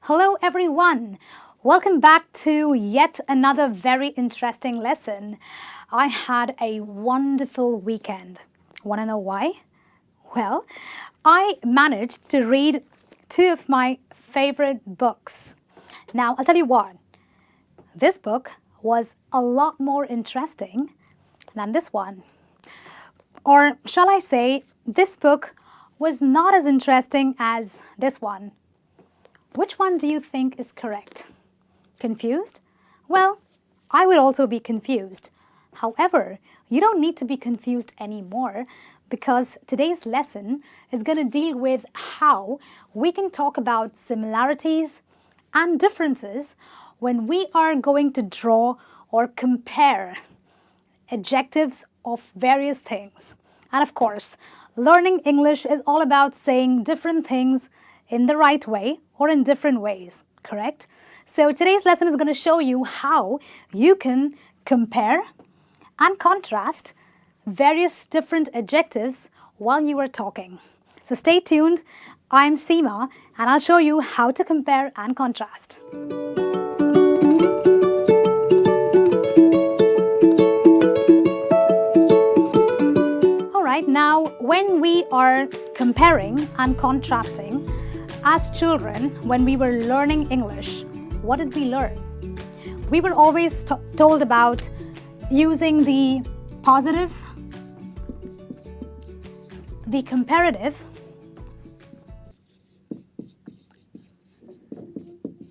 Hello everyone! Welcome back to yet another very interesting lesson. I had a wonderful weekend. Want to know why? Well, I managed to read two of my favorite books. Now, I'll tell you what, this book was a lot more interesting than this one. Or shall I say, this book was not as interesting as this one. Which one do you think is correct? Confused? Well, I would also be confused. However, you don't need to be confused anymore because today's lesson is going to deal with how we can talk about similarities and differences when we are going to draw or compare adjectives of various things. And of course, learning English is all about saying different things in the right way or in different ways, correct? So today's lesson is going to show you how you can compare and contrast various different adjectives while you are talking. So stay tuned. I'm Seema and I'll show you how to compare and contrast. Alright, now when we are comparing and contrasting, as children, when we were learning English, what did we learn? We were always told about using the positive, the comparative,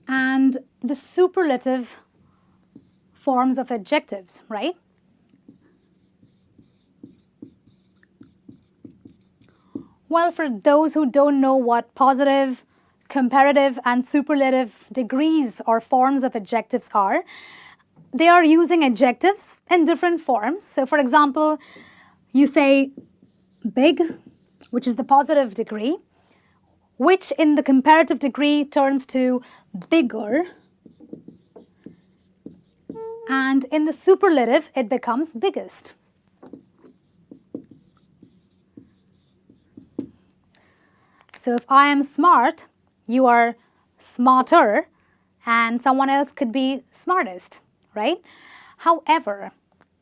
and the superlative forms of adjectives, right? Well, for those who don't know what positive, comparative, and superlative degrees or forms of adjectives are, they are using adjectives in different forms. So, for example, you say big, which is the positive degree, which in the comparative degree turns to bigger, and in the superlative, it becomes biggest. So if I am smart, you are smarter, and someone else could be smartest, right? However,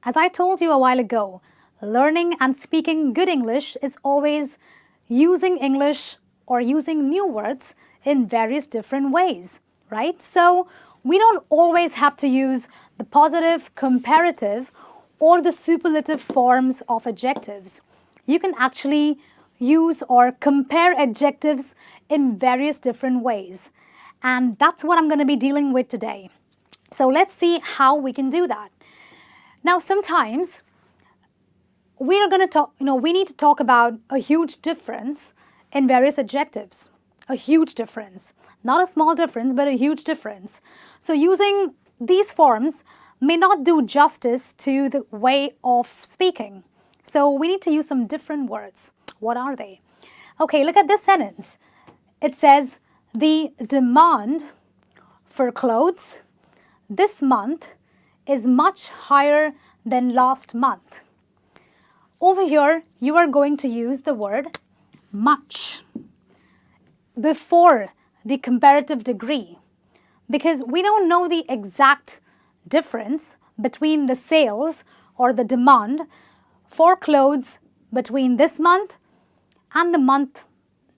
as I told you a while ago, learning and speaking good English is always using English or using new words in various different ways, right? So we don't always have to use the positive, comparative, or the superlative forms of adjectives. You can actually use or compare adjectives in various different ways. And that's what I'm going to be dealing with today. So let's see how we can do that. Now, sometimes we are going to talk, we need to talk about a huge difference in various adjectives. A huge difference. Not a small difference, but a huge difference. So using these forms may not do justice to the way of speaking. So we need to use some different words. What are they? Okay, look at this sentence. It says, the demand for clothes this month is much higher than last month. Over here, you are going to use the word much before the comparative degree because we don't know the exact difference between the sales or the demand for clothes between this month and the month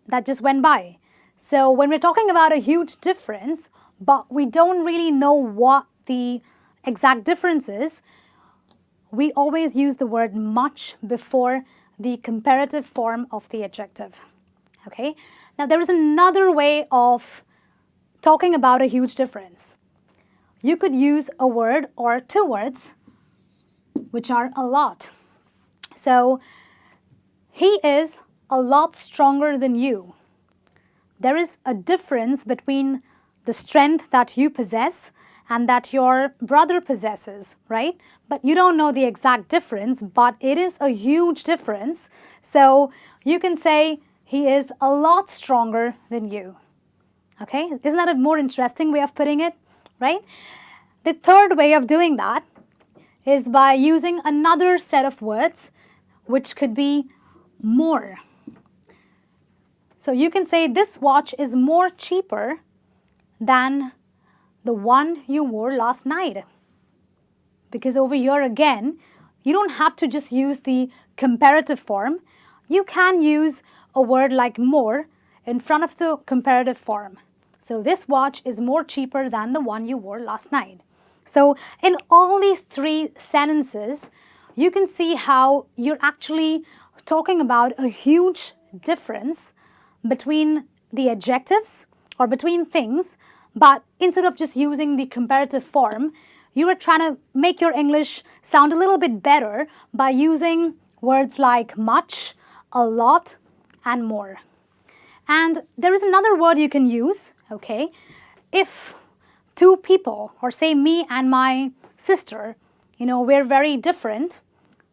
that just went by. So when we're talking about a huge difference, but we don't really know what the exact difference is, we always use the word much before the comparative form of the adjective. Okay? Now there is another way of talking about a huge difference. You could use a word or two words which are a lot. So, he is a lot stronger than you. There is a difference between the strength that you possess and that your brother possesses, right? But you don't know the exact difference, but it is a huge difference. So you can say he is a lot stronger than you. Okay? Isn't that a more interesting way of putting it, right? The third way of doing that is by using another set of words, which could be more. So you can say this watch is more cheaper than the one you wore last night. Because over here again, you don't have to just use the comparative form. You can use a word like more in front of the comparative form. So this watch is more cheaper than the one you wore last night. So in all these three sentences, you can see how you're actually talking about a huge difference between the adjectives or between things, but instead of just using the comparative form, you are trying to make your English sound a little bit better by using words like much, a lot, and more. And there is another word you can use, okay? If two people, or say me and my sister, we're very different,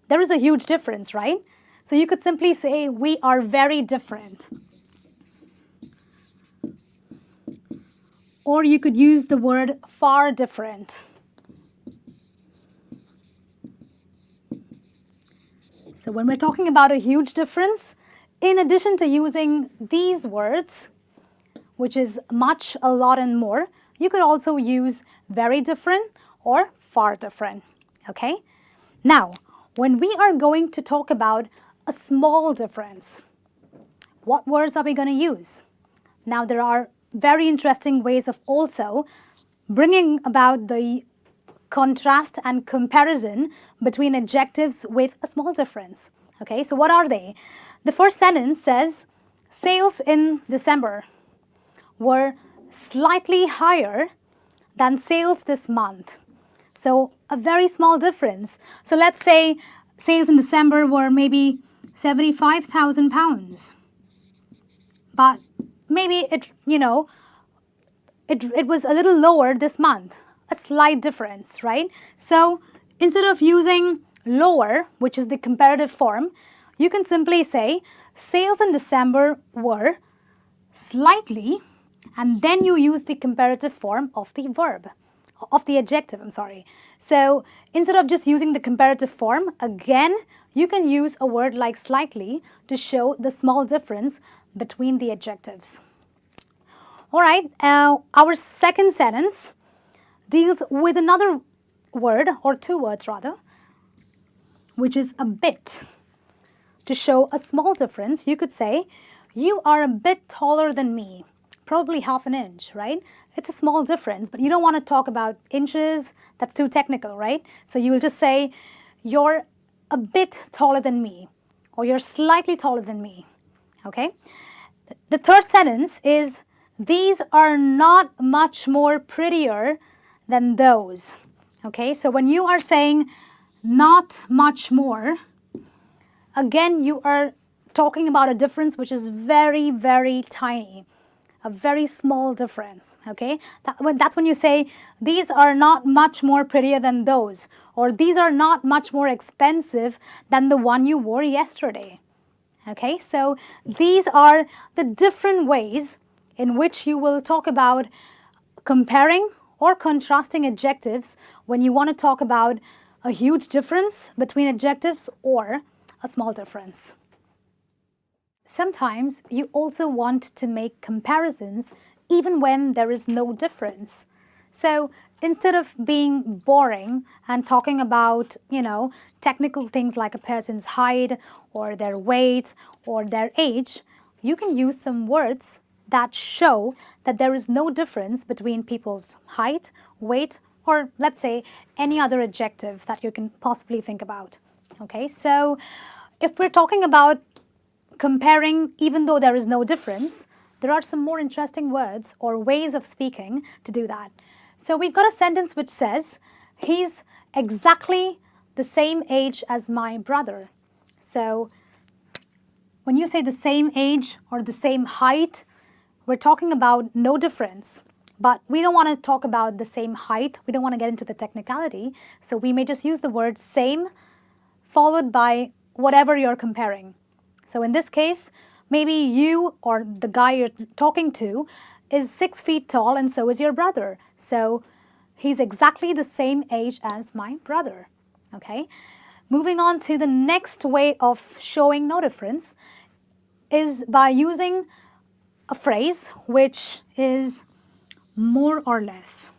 there is a huge difference, right? So you could simply say, we are very different. Or you could use the word far different. So when we're talking about a huge difference, in addition to using these words, which is much, a lot, and more, you could also use very different or far different, okay? Now, when we are going to talk about a small difference, what words are we going to use? Now, there are very interesting ways of also bringing about the contrast and comparison between adjectives with a small difference. Okay, so what are they? The first sentence says, sales in December were slightly higher than sales this month. So a very small difference. So let's say sales in December were maybe £75,000. But maybe it was a little lower this month. A slight difference, right? So instead of using lower, which is the comparative form, you can simply say sales in December were slightly, and then you use the comparative form of the verb, of the adjective, I'm sorry. So instead of just using the comparative form, again, you can use a word like slightly to show the small difference between the adjectives. All right, our second sentence deals with another word, or two words rather, which is a bit. To show a small difference, you could say, you are a bit taller than me, probably half an inch, right? It's a small difference, but you don't want to talk about inches. That's too technical, right? So you will just say, you're a bit taller than me, or you're slightly taller than me, okay? The third sentence is, these are not much more prettier than those, okay? So when you are saying not much more, again, you are talking about a difference which is very, very tiny, a very small difference, okay? That's when you say, these are not much more prettier than those, or these are not much more expensive than the one you wore yesterday, okay? So these are the different ways in which you will talk about comparing or contrasting adjectives when you want to talk about a huge difference between adjectives or a small difference. Sometimes you also want to make comparisons even when there is no difference. So instead of being boring and talking about, technical things like a person's height or their weight or their age, you can use some words that show that there is no difference between people's height, weight, or let's say any other adjective that you can possibly think about. Okay, so if we're talking about comparing even though there is no difference, there are some more interesting words or ways of speaking to do that. So we've got a sentence which says, he's exactly the same age as my brother. So when you say the same age or the same height, we're talking about no difference. But we don't want to talk about the same height. We don't want to get into the technicality. So we may just use the word same followed by whatever you're comparing. So in this case, maybe you or the guy you're talking to is 6 feet tall and so is your brother. So he's exactly the same age as my brother. Okay? Moving on to the next way of showing no difference is by using a phrase which is more or less.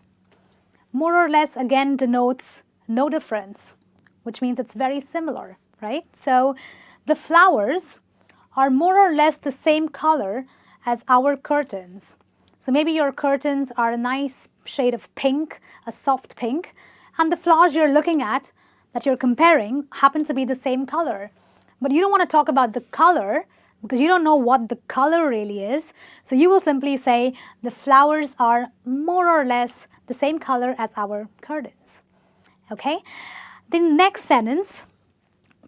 More or less again denotes no difference, which means it's very similar, right? So the flowers are more or less the same color as our curtains. So maybe your curtains are a nice shade of pink, a soft pink, and the flowers you're looking at that you're comparing happen to be the same color. But you don't want to talk about the color because you don't know what the color really is. So you will simply say the flowers are more or less the same color as our curtains. Okay? The next sentence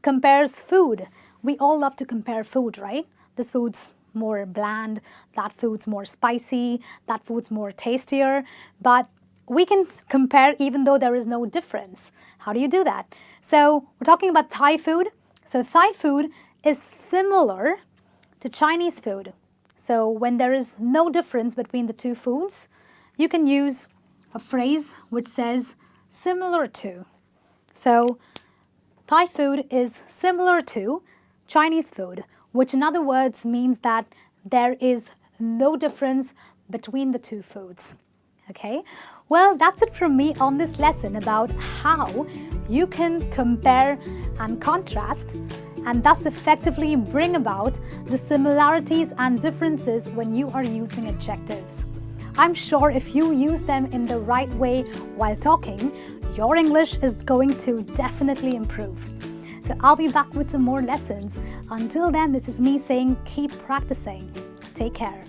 compares food. We all love to compare food, right? This food's more bland, that food's more spicy, that food's more tastier. But we can compare even though there is no difference. How do you do that? So we're talking about Thai food. So Thai food is similar to Chinese food. So when there is no difference between the two foods, you can use a phrase which says similar to. So Thai food is similar to Chinese food, which in other words means that there is no difference between the two foods. Okay? Well, that's it from me on this lesson about how you can compare and contrast and thus effectively bring about the similarities and differences when you are using adjectives. I'm sure if you use them in the right way while talking, your English is going to definitely improve. So I'll be back with some more lessons. Until then, this is me saying keep practicing. Take care.